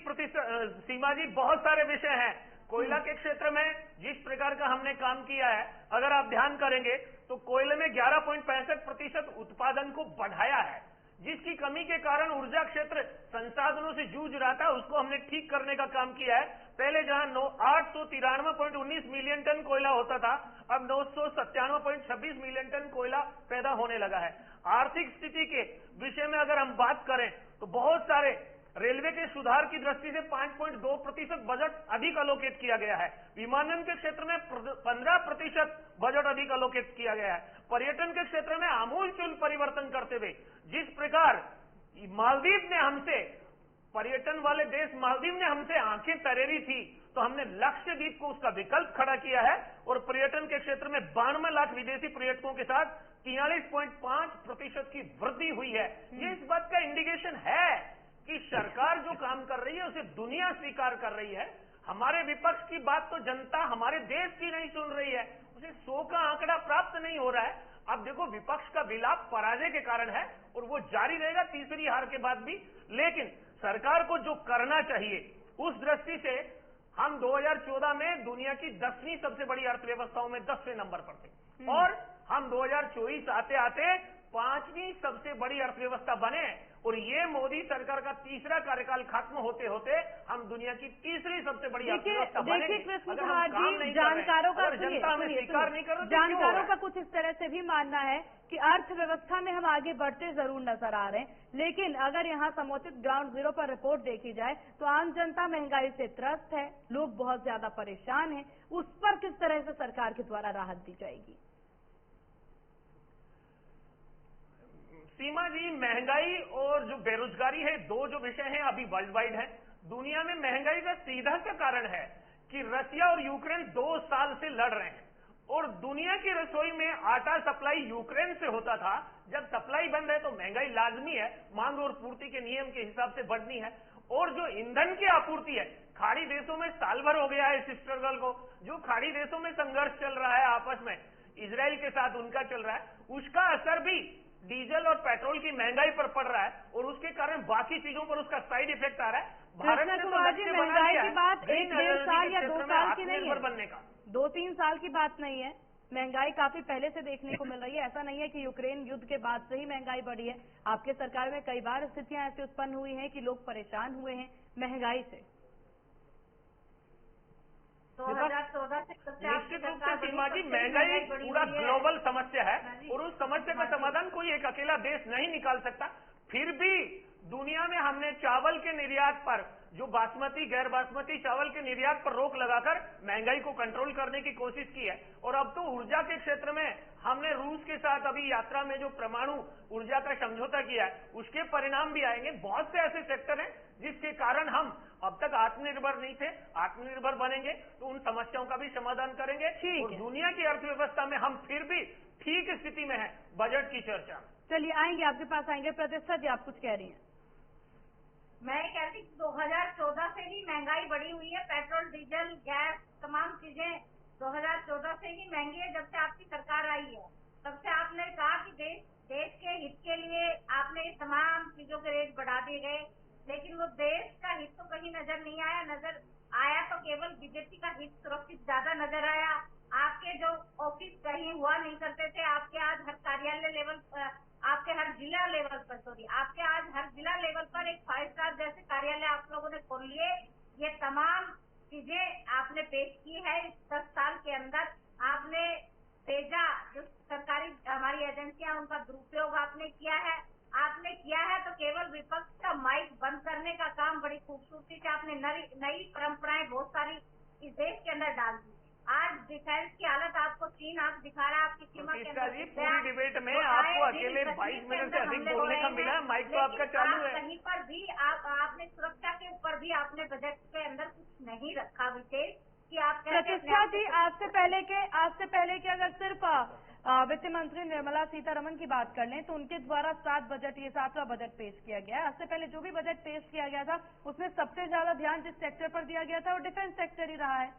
सीमा जी, बहुत सारे विषय हैं। कोयला के क्षेत्र में जिस प्रकार का हमने काम किया है, अगर आप ध्यान करेंगे तो कोयले में 11.65% उत्पादन को बढ़ाया है, जिसकी कमी के कारण ऊर्जा क्षेत्र संसाधनों से जूझ रहा था, उसको हमने ठीक करने का काम किया है। पहले जहां 893.19 मिलियन टन कोयला होता था, अब 997.26 मिलियन टन कोयला पैदा होने लगा है। आर्थिक स्थिति के विषय में अगर हम बात करें तो बहुत सारे रेलवे के सुधार की दृष्टि से 5.2% बजट अधिक अलोकेट किया गया है। विमानन के क्षेत्र में 15% बजट अधिक अलोकेट किया गया है। पर्यटन के क्षेत्र में आमूलचूल परिवर्तन करते हुए, जिस प्रकार मालदीव ने हमसे, पर्यटन वाले देश मालदीव ने हमसे आंखें तरेरी थी, तो हमने लक्षद्वीप को उसका विकल्प खड़ा किया है और पर्यटन के क्षेत्र में 92 लाख विदेशी पर्यटकों के साथ 43.5% की वृद्धि हुई है। ये इस बात का इंडिकेशन है कि सरकार जो काम कर रही है उसे दुनिया स्वीकार कर रही है। हमारे विपक्ष की बात तो जनता हमारे देश की नहीं सुन रही है, उसे 100 का आंकड़ा प्राप्त नहीं हो रहा है। अब देखो, विपक्ष का विलाप पराजय के कारण है और वो जारी रहेगा तीसरी हार के बाद भी। लेकिन सरकार को जो करना चाहिए, उस दृष्टि से हम 2014 में दुनिया की 10वीं सबसे बड़ी अर्थव्यवस्थाओं में 10वें नंबर पर थे और हम 2024 आते आते 5वीं सबसे बड़ी अर्थव्यवस्था बने और ये मोदी सरकार का तीसरा कार्यकाल खत्म होते होते हम दुनिया की तीसरी सबसे बड़ी अर्थव्यवस्था बनेंगे। देखिए कृष्ण कुमार जी, जानकारों का जनता हमें स्वीकार नहीं कर रही, जानकारों का कुछ इस तरह से भी मानना है कि अर्थव्यवस्था में हम आगे बढ़ते जरूर नजर आ रहे हैं, लेकिन अगर यहाँ समुचित ग्राउंड जीरो पर रिपोर्ट देखी जाए तो आम जनता महंगाई से त्रस्त है, लोग बहुत ज्यादा परेशान हैं। उस पर किस तरह से सरकार के द्वारा राहत दी जाएगी? सीमा जी, महंगाई और जो बेरोजगारी है, दो जो विषय हैं अभी वर्ल्ड वाइड है। दुनिया में महंगाई का सीधा सा कारण है कि रशिया और यूक्रेन 2 साल से लड़ रहे हैं और दुनिया की रसोई में आटा सप्लाई यूक्रेन से होता था। जब सप्लाई बंद है तो महंगाई लाजमी है, मांग और पूर्ति के नियम के हिसाब से बढ़नी है। और जो ईंधन की आपूर्ति है, खाड़ी देशों में साल भर हो गया है इस स्ट्रगल को, जो खाड़ी देशों में संघर्ष चल रहा है आपस में, इजराइल के साथ उनका चल रहा है, उसका असर भी डीजल और पेट्रोल की महंगाई पर पड़ रहा है और उसके कारण बाकी चीजों पर उसका साइड इफेक्ट आ रहा है। भारत ने तो लक्ष्य बना लिया है, महंगाई की बात 1-1.5 साल या 2 साल की नहीं है, बनने का 2-3 साल की बात नहीं है। महंगाई काफी पहले से देखने को मिल रही है। ऐसा नहीं है कि यूक्रेन युद्ध के बाद से ही महंगाई बढ़ी है। आपके सरकार में कई बार स्थितियां ऐसी उत्पन्न हुई हैं कि लोग परेशान हुए हैं महंगाई से। 2014 से निश्चित रूप से सीमा जी, महंगाई पूरा ग्लोबल समस्या है और उस समस्या का समाधान कोई एक अकेला देश नहीं निकाल सकता। फिर भी दुनिया में हमने चावल के निर्यात पर, जो बासमती गैर बासमती चावल के निर्यात पर रोक लगाकर महंगाई को कंट्रोल करने की कोशिश की है। और अब तो ऊर्जा के क्षेत्र में हमने रूस के साथ अभी यात्रा में जो परमाणु ऊर्जा का समझौता किया है, उसके परिणाम भी आएंगे। बहुत से ऐसे सेक्टर हैं जिसके कारण हम अब तक आत्मनिर्भर नहीं थे, आत्मनिर्भर बनेंगे तो उन समस्याओं का भी समाधान करेंगे और दुनिया की अर्थव्यवस्था में हम फिर भी ठीक स्थिति में हैं। बजट की चर्चा, चलिए आएंगे आपके पास आएंगे। प्रतिष्ठा जी, आप कुछ कह रही हैं? मैं कहती 2014 से ही महंगाई बढ़ी हुई है। पेट्रोल, डीजल, गैस, तमाम चीजें 2014 से ही महंगी है। जब से आपकी सरकार आई है तब से आपने कहा कि देश के हित के लिए आपने तमाम चीजों के रेट बढ़ा दिए गए, लेकिन वो देश का हित तो कहीं नजर नहीं आया। नजर आया तो केवल बीजेपी का हित सुरक्षित ज्यादा नजर आया। आपके जो ऑफिस कहीं हुआ नहीं करते थे, आपके आज हर कार्यालय लेवल, आपके हर जिला लेवल पर आपके आज हर जिला लेवल पर एक 5 स्टार जैसे कार्यालय आप लोगों ने खोल लिए। ये तमाम चीजें आपने पेश की है। इस 10 साल के अंदर आपने भेजा, जो सरकारी हमारी एजेंसियां, उनका दुरुपयोग आपने किया है। तो केवल विपक्ष का माइक बंद करने का काम बड़ी खूबसूरती से आपने नई परंपराएं बहुत सारी इस देश के अंदर डाल दी। आज डिफेंस की हालत आपको चीन आंख दिखा रहा है आपकी सीमा के अंदर। पूरी डिबेट में आपको अकेले 22 मिनट से अधिक बोलने का मिला, माइक तो आपका चालू है। कहीं पर भी आपने सुरक्षा के ऊपर भी आपने बजट के अंदर कुछ नहीं रखा विशेष। कि आप कैसे प्रतिष्ठा जी, आज से पहले के अगर सिर्फ वित्त मंत्री निर्मला सीतारमण की बात कर लें तो उनके द्वारा 7वां बजट पेश किया गया है। इससे पहले जो भी बजट पेश किया गया था उसमें सबसे ज्यादा ध्यान जिस सेक्टर पर दिया गया था वो डिफेंस सेक्टर ही रहा है।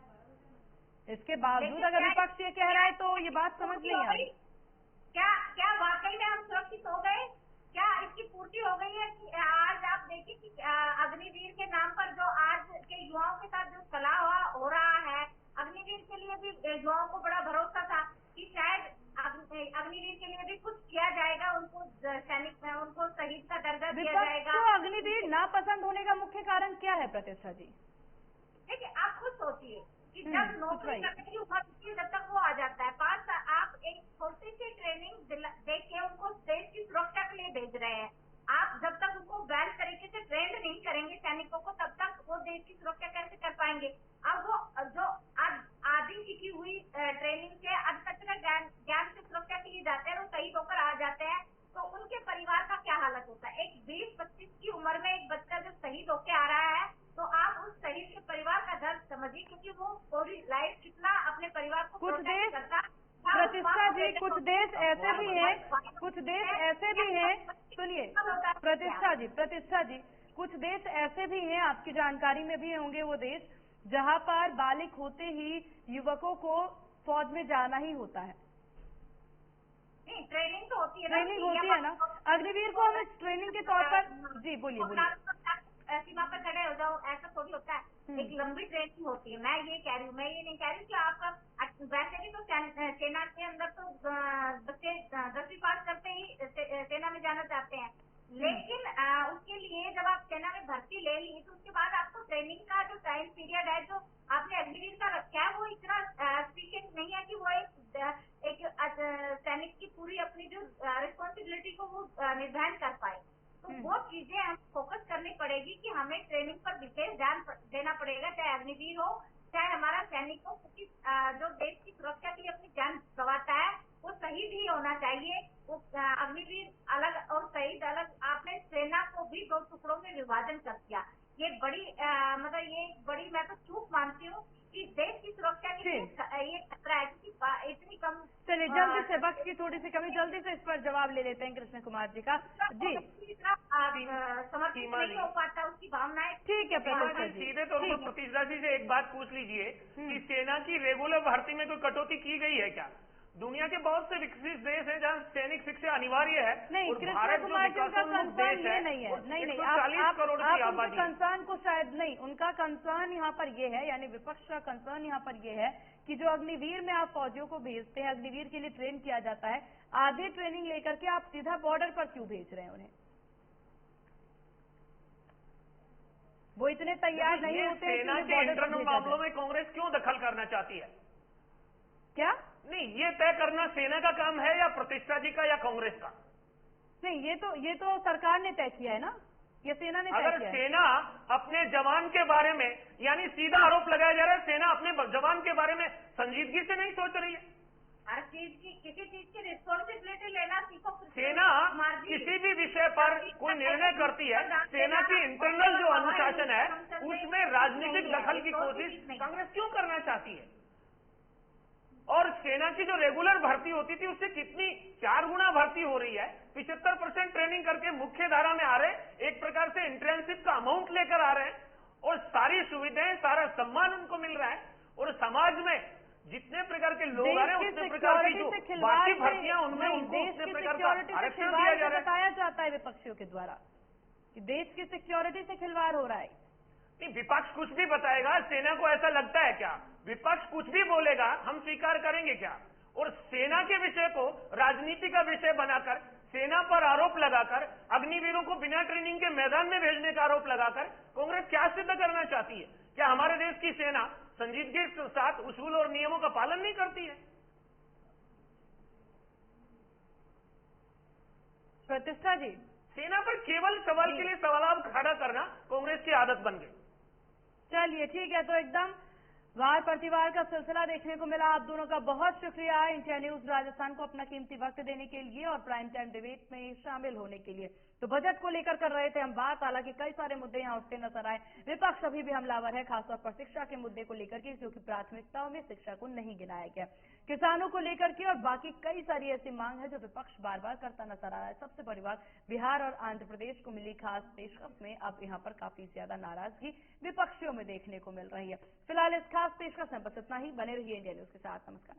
इसके बावजूद अगर विपक्ष ये कह रहा है तो ये बात समझ नहीं आ रही। क्या वाकई में हम सुरक्षित हो गए? क्या इसकी पूर्ति हो गई है? कि आज आप देखिए कि अग्निवीर के नाम पर जो आज के युवाओं के साथ जो सलाह हो रहा है, अग्निवीर के लिए भी युवाओं को बड़ा भरोसा था कि शायद अग्निवीर के लिए भी कुछ किया जाएगा, उनको सैनिक उनको शहीद का दर्जा दिया जाएगा। तो अग्निवीर नापसंद होने का मुख्य कारण क्या है प्रतिष्ठा जी? देखिए, आप खुद सोचिए कि जब नौकरी करने की उम्र होती है जब तक वो आ जाता है 5 साल, आप एक छोटी सी ट्रेनिंग दे के उनको देश की सुरक्षा के लिए भेज रहे हैं। आप जब तक उनको वेल तरीके से ट्रेंड नहीं करेंगे सैनिकों को, तब तक वो देश की सुरक्षा कैसे कर पाएंगे? अब वो जो आधी सीखी हुई ट्रेनिंग से अधकचरा ज्ञान से सुरक्षा के लिए जाते हैं, वो शहीद होकर आ जाते हैं, तो उनके परिवार का क्या हालत होता है? एक 20-25 की उम्र में एक बच्चा जो शहीद होके आ रहा है, तो आप उस शहीद के परिवार का दर्द समझिए, क्योंकि वो पूरी लाइफ कितना अपने परिवार को प्रोटेक्ट करता। प्रतिष्ठा जी, कुछ देश ऐसे भी हैं, सुनिए प्रतिष्ठा जी, कुछ देश ऐसे भी हैं, आपकी जानकारी में भी होंगे वो देश, जहां पर बालिग होते ही युवकों को फौज में जाना ही होता है। ट्रेनिंग तो होती है ना, अग्निवीर को हम इस ट्रेनिंग के तौर पर, जी बोलिए। सीमा पर खड़े हो जाओ, ऐसा थोड़ी होता है। एक लंबी ट्रेनिंग होती है। मैं ये नहीं कह रही कि आपका वैसे भी तो सेना के अंदर तो बच्चे 10वीं पास करते ही सेना में जाना चाहते हैं, लेकिन उसके लिए जब आप सेना में भर्ती ले ली तो उसके बाद आपको ट्रेनिंग का जो टाइम पीरियड है जो आपने अग्निवीर का रखा है वो इतना एफिशिएंट नहीं है कि वो एक सैनिक की पूरी अपनी जो रिस्पॉन्सिबिलिटी को वो निर्धारण कर पाए। तो वो चीजें हम फोकस करनी पड़ेगी कि हमें ट्रेनिंग पर विशेष ध्यान देना पड़ेगा, चाहे अग्निवीर हो चाहे हमारा सैनिक हो, क्योंकि जो देश की सुरक्षा के लिए अपनी जान गंवाता है वो शहीद ही होना चाहिए। वो अग्निवीर अलग और शहीद अलग। आपने सेना को भी 2 टुकड़ों में विभाजन कर दिया। ये बड़ी मैं तो चूक मानती हूँ कि देश की सुरक्षा के लिए ये खतरा है, क्योंकि इतनी कम। चलिए, जल्दी से वक्त की थोड़ी सी कमी, जल्दी से इस पर जवाब ले लेते हैं कृष्ण कुमार जी का। जी, समर्पित नहीं हो पाता उसकी भावनाएं। ठीक है प्रतिष्ठा जी, सीधे तौर पर प्रतिष्ठा जी से एक बात पूछ लीजिए कि सेना की रेगुलर भर्ती में कोई कटौती की गई है क्या? दुनिया के बहुत से विकसित देश हैं जहाँ सैनिक शिक्षा अनिवार्य है। नहीं, भारत जो विकासोन्मुख देश है, नहीं, 140 करोड़ की आबादी। कंसर्न को शायद नहीं, उनका कंसर्न यहाँ पर ये है, यानी विपक्ष का कंसर्न यहाँ पर ये है कि जो अग्निवीर में आप फौजियों को भेजते हैं, अग्निवीर के लिए ट्रेन किया जाता है, आधी ट्रेनिंग लेकर के आप सीधा बॉर्डर पर क्यों भेज रहे हैं उन्हें? वो इतने तैयार नहीं होते। सेना के इंटरनल मामलों में कांग्रेस क्यों दखल करना चाहती है? क्या? नहीं, ये तय करना सेना का काम है या प्रतिष्ठा जी का या कांग्रेस का? नहीं, ये तो सरकार ने तय किया है ना, ये सेना ने तय किया है। अगर सेना अपने जवान के बारे में, यानी सीधा आरोप लगाया जा रहा है सेना अपने जवान के बारे में संजीदगी से नहीं सोच रही है। हर चीज की किसी चीज की रिस्पॉन्सिबिलिटी लेना सीखो। सेना किसी भी विषय पर कोई निर्णय करती है, सेना की इंटरनल जो अनुशासन है उसमें राजनीतिक दखल की कोशिश कांग्रेस क्यों करना चाहती है? और सेना की जो रेगुलर भर्ती होती थी उससे कितनी 4 गुना भर्ती हो रही है। 75% ट्रेनिंग करके मुख्य धारा में आ रहे हैं, एक प्रकार से इंटर्नशिप का अमाउंट लेकर आ रहे हैं और सारी सुविधाएं, सारा सम्मान उनको मिल रहा है। और समाज में जितने प्रकार के लोग आ रहे हैं उतने प्रकार की जो बाकी भर्तियां उनमें उनको उतने प्रकार का आरक्षण दिया जा रहा है। बताया जाता है विपक्षियों के द्वारा कि देश की सिक्योरिटी से खिलवाड़ हो रहा है। नहीं, विपक्ष कुछ भी बताएगा, सेना को ऐसा लगता है क्या? विपक्ष कुछ भी बोलेगा हम स्वीकार करेंगे क्या? और सेना के विषय को राजनीति का विषय बनाकर, सेना पर आरोप लगाकर, अग्निवीरों को बिना ट्रेनिंग के मैदान में भेजने का आरोप लगाकर कांग्रेस क्या सिद्ध करना चाहती है? क्या हमारे देश की सेना संजीदगी के साथ उसूल और नियमों का पालन नहीं करती है? प्रतिष्ठा जी, सेना पर केवल सवाल के लिए सवाल खड़ा करना कांग्रेस की आदत बन गई। चलिए ठीक है, तो एकदम वार प्रतिवार का सिलसिला देखने को मिला। आप दोनों का बहुत शुक्रिया इंडिया न्यूज राजस्थान को अपना कीमती वक्त देने के लिए और प्राइम टाइम डिबेट में शामिल होने के लिए। तो बजट को लेकर कर रहे थे हम बात, हालांकि कई सारे मुद्दे यहां उठते नजर आए। विपक्ष अभी भी हमलावर है, खासतौर पर शिक्षा के मुद्दे को लेकर के, जो कि प्राथमिकताओं में शिक्षा को नहीं गिनाया गया। किसानों को लेकर के और बाकी कई सारी ऐसी मांग है जो विपक्ष बार बार करता नजर आ रहा है। सबसे बड़ी बात, बिहार और आंध्र प्रदेश को मिली खास पेशकश में अब यहाँ पर काफी ज्यादा नाराजगी विपक्षियों में देखने को मिल रही है। फिलहाल इस खास पेशकश में बस इतना ही। बने रहिए इंडिया न्यूज के साथ। नमस्कार।